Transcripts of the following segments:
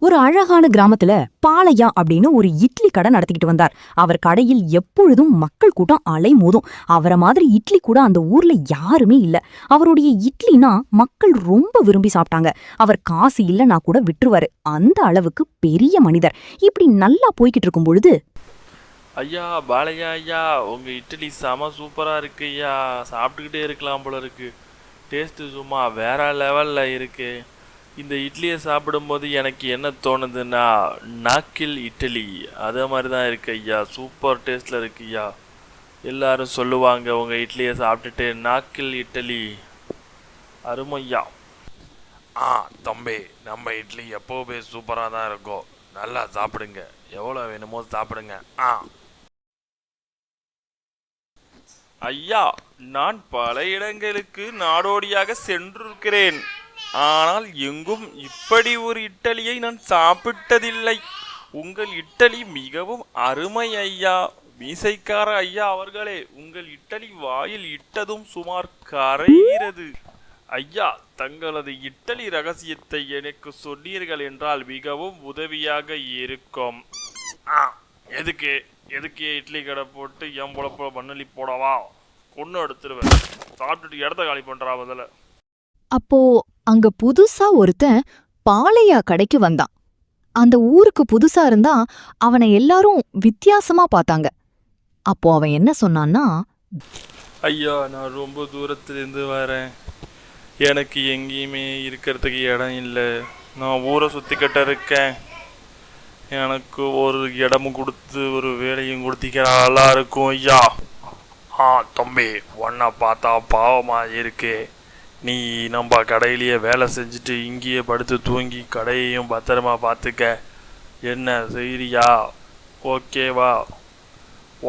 ஒரு அழகான கிராமத்துல பாலையா அப்படின்னு ஒரு இட்லி கடை நடத்திக்கிட்டு வந்தார். அவர் கடையில் எப்பொழுதும் மக்கள் கூட்டம் அலைமோதும். அவரை மாதிரி இட்லி கூட அந்த ஊர்ல யாருமே இல்ல. அவருடைய இட்லினா மக்கள் ரொம்ப விரும்பி சாப்பிட்டாங்க. அவர் காசு இல்லைன்னா கூட விட்டுருவாரு. அந்த அளவுக்கு பெரிய மனிதர். இப்படி நல்லா போய்கிட்டு இருக்கும் பொழுது, ஐயா பாலையா ஐயா, உங்கள் இட்லி செம சூப்பராக இருக்கு ஐயா. சாப்பிட்டுக்கிட்டே இருக்கலாம் போல இருக்கு. டேஸ்ட்டு சும்மா வேற லெவலில் இருக்கு. இந்த இட்லியை சாப்பிடும்போது எனக்கு என்ன தோணுதுன்னா, நாக்கில் இட்லி அதே மாதிரி தான் இருக்கு ஐயா. சூப்பர் டேஸ்ட்டில் இருக்கு ஐயா. எல்லாரும் சொல்லுவாங்க உங்கள் இட்லியை சாப்பிட்டுட்டு, நாக்கில் இட்லி அருமையா. தம்பி, நம்ம இட்லி எப்போவுமே சூப்பராக தான் இருக்கும். நல்லா சாப்பிடுங்க, எவ்வளோ வேணுமோ சாப்பிடுங்க. ஐயா, நான் பல இடங்களுக்கு நாடோடியாக சென்றிருக்கிறேன். ஆனால் எங்கும் இப்படி ஒரு இட்டலியை நான் சாப்பிட்டதில்லை. உங்கள் இட்டலி மிகவும் அருமை ஐயா. மீசைக்கார ஐயா அவர்களே, உங்கள் இட்டலி வாயில் இட்டதும் சுமார் கரைகிறது. ஐயா, தங்களது இட்டலி ரகசியத்தை எனக்கு சொன்னீர்கள் என்றால் மிகவும் உதவியாக இருக்கும். எதுக்கு எதுக்கு இட்லி கடை போட்டு என் பொழப்ப மண்ணலி போடவா? கொன்று எடுத்துருவேன். சாப்பிட்டுட்டு இடத்த காலி பண்றா முதல்ல. அப்போ அங்க புதுசா ஒருத்தன் பாலையா கடைக்கு வந்தான். அந்த ஊருக்கு புதுசா இருந்தா அவனை எல்லாரும் வித்தியாசமா பார்த்தாங்க. அப்போ அவன் என்ன சொன்னான்னா, ஐயா, நான் ரொம்ப தூரத்துலேருந்து வரேன். எனக்கு எங்கேயுமே இருக்கிறதுக்கு இடம் இல்லை. நான் ஊரை சுற்றிக்கிட்ட இருக்கேன். எனக்கு ஒரு இடமும் கொடுத்து ஒரு வேலையும் கொடுத்திக்க நல்லா இருக்கும் ஐயா. தம்பி, ஒன்றை பார்த்தா பாவமாக இருக்கு. நீ நம்ம கடையிலேயே வேலை செஞ்சுட்டு இங்கேயே படுத்து தூங்கி கடையையும் பத்திரமா பார்த்துக்க. என்ன செய்றியா? ஓகேவா?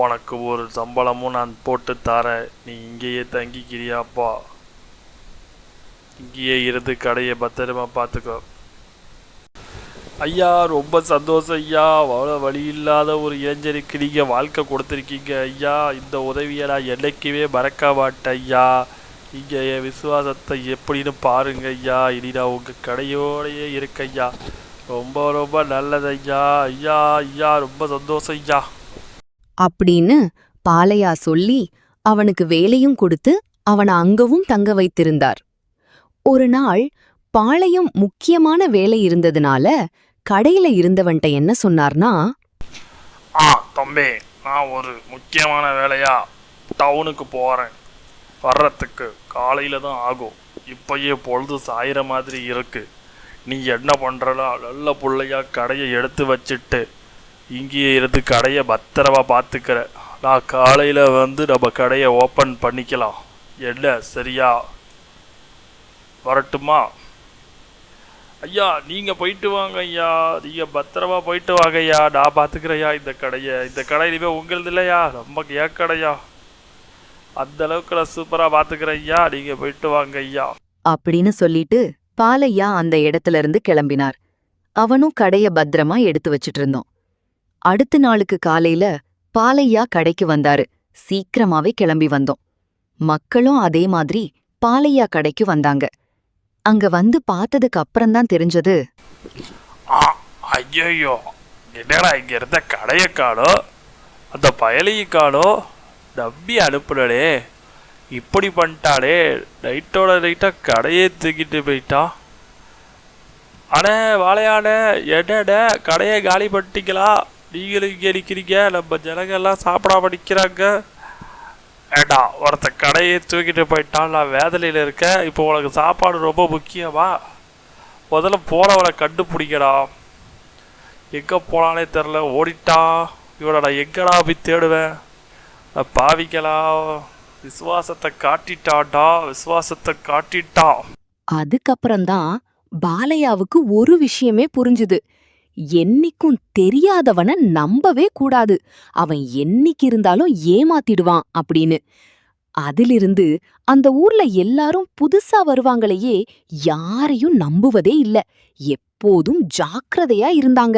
உனக்கு ஒரு சம்பளமும் நான் போட்டு தரேன். நீ இங்கேயே தங்கிக்கிறியாப்பா? இங்கேயே இருந்து கடையை பத்திரமா பார்த்துக்கோ. ஐயா, ரொம்ப சந்தோஷம் ஐயா. அவ்வளோ வழி இல்லாத ஒரு இளைஞருக்கு நீங்கள் வாழ்க்கை கொடுத்துருக்கீங்க ஐயா. இந்த உதவியை நான் என்னைக்குமே மறக்க மாட்டேன் ஐயா. இங்கே என் விசுவாசத்தை எப்படின்னு பாருங்க ஐயா. இனி நான் உங்கள் கடையோடையே இருக்க ஐயா. ரொம்ப ரொம்ப நல்லது ஐயா. ஐயா ஐயா, ரொம்ப சந்தோஷம் ஐயா அப்படின்னு பாலையா சொல்லி அவனுக்கு வேலையும் கொடுத்து அவனை அங்கவும் தங்க வைத்திருந்தார். ஒரு நாள் பாளையம் முக்கியமான வேலை இருந்ததுனால கடையில இருந்தவன்ட்ட என்ன சொன்னார்னா, தம்பி, நான் ஒரு முக்கியமான வேலையா டவுனுக்கு போகிறேன். வர்றதுக்கு காலையில் தான் ஆகும். இப்போயே பொழுது சாயிற மாதிரி இருக்கு. நீ என்ன பண்ணுறலா? நல்ல பிள்ளையா கடையை எடுத்து வச்சுட்டு இங்கேயே இருந்து கடையை பத்திரமா பார்த்துக்கிற. நான் காலையில் வந்து நம்ம கடையை ஓப்பன் பண்ணிக்கலாம். என்ன சரியா? வரட்டுமா? ஐயா, நீங்கள் போயிட்டு வாங்க ஐயா. நீங்கள் பத்திரமா போயிட்டு வாங்க ஐயா. நான் பார்த்துக்கிறேயா இந்த கடையை. இந்த கடை இனிமேல் உங்களது இல்லையா, ரொம்ப ஏன் கடையா. அந்த அளவுக்கு நான் சூப்பராக பார்த்துக்கிறேன் ஐயா. நீங்கள் போயிட்டு வாங்க ஐயா அப்படின்னு சொல்லிட்டு பாலையா அந்த இடத்துல இருந்து கிளம்பினார். அவனும் கடைய பத்திரமா எடுத்து வச்சிட்டு இருந்தோம். அடுத்த நாளுக்கு காலையில பாலையா கடைக்கு வந்தாரு. சீக்கிரமாவே கிளம்பி வந்தோம். மக்களும் அதே மாதிரி பாலையா கடைக்கு வந்தாங்க. அங்க வந்து பார்த்ததுக்கு அப்புறம்தான் தெரிஞ்சது, ஐயோ, என்னடா இங்க இருந்த கடையை காணோ, அந்த பயலையை காணோ, நம்பி அனுப்புனே, இப்படி பண்ணிட்டாலே. நைட்டோட நைட்டா கடையே தூக்கிட்டு போயிட்டா. அண்ணே வாழையானே, என்னட கடையை காலி பண்ணிட்டீங்களா? நீங்களும் இங்கே நிற்கிறீங்க, நம்ம ஜனங்கள்லாம் சாப்பிடாம நிற்கிறாங்க. ஏண்டா, ஒருத்த கடையை தூக்கிட்டு போயிட்டான். நான் வேதனையில் இருக்கேன். இப்போ உனக்கு சாப்பாடு ரொம்ப முக்கியமா? முதல்ல போனவனை கண்டுபிடிக்கடா. எங்கே போனானே தெரில, ஓடிட்டா. இவனை நான் எங்கடா போய் தேடுவேன்? நான் பாவிக்கலா. விசுவாசத்தை காட்டிட்டான்டா, விசுவாசத்தை காட்டிட்டான். அதுக்கப்புறம்தான் பாலையாவுக்கு ஒரு விஷயமே புரிஞ்சுது. என்னைக்கும் தெரியாதவன நம்பவே கூடாது. அவன் என்னைக்கு இருந்தாலும் ஏமாத்திடுவான் அப்படின்னு. அதிலிருந்து அந்த ஊர்ல எல்லாரும் புதுசா வருவாங்களையே யாரையும் நம்புவதே இல்ல. எப்போதும் ஜாக்கிரதையா இருந்தாங்க.